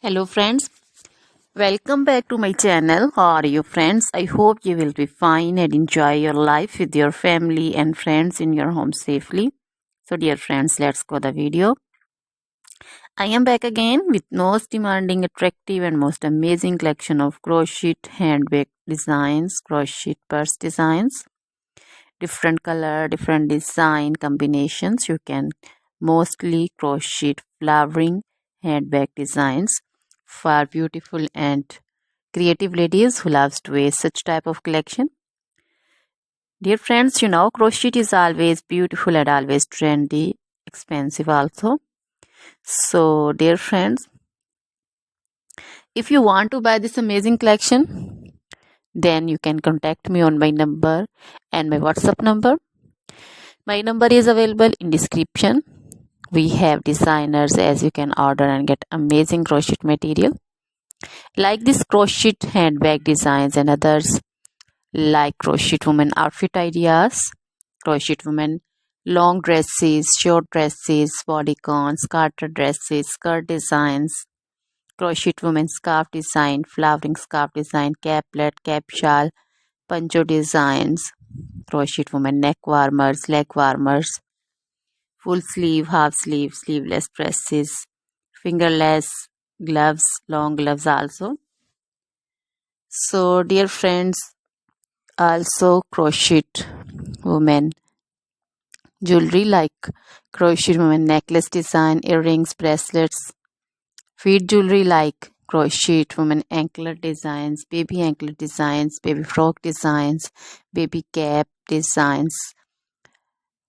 Hello friends, welcome back to my channel. How are you friends? I hope you will be fine and enjoy your life with your family and friends in your home safely. So dear friends, let's go the video. I am back again with most demanding, attractive and most amazing collection of crochet handbag designs, crochet purse designs, different color, different design combinations. You can mostly crochet flowering handbag designs for beautiful and creative ladies who loves to wear such type of collection. Dear friends, you know crochet is always beautiful and always trendy, expensive also. So dear friends, if you want to buy this amazing collection, then you can contact me on my number and my WhatsApp number. My number is available in description. We have designers as you can order and get amazing crochet material like this crochet handbag designs and others like crochet woman outfit ideas, crochet woman long dresses, short dresses, bodycons, garter dresses, skirt designs, crochet woman scarf design, flowering scarf design, caplet, cap shawl, poncho designs, crochet woman neck warmers, leg warmers, full sleeve, half sleeve, sleeveless dresses, fingerless gloves, long gloves also. So dear friends, also crochet women jewelry like crochet women necklace design, earrings, bracelets, feet jewelry like crochet women anklet designs, baby frock designs, baby cap designs,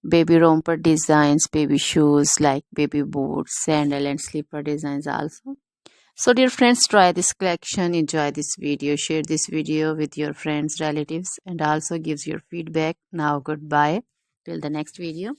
baby romper designs, baby shoes like baby boots, sandal and slipper designs also. So dear friends, try this collection, enjoy this video, share this video with your friends, relatives and also gives your feedback. Now goodbye till the next video.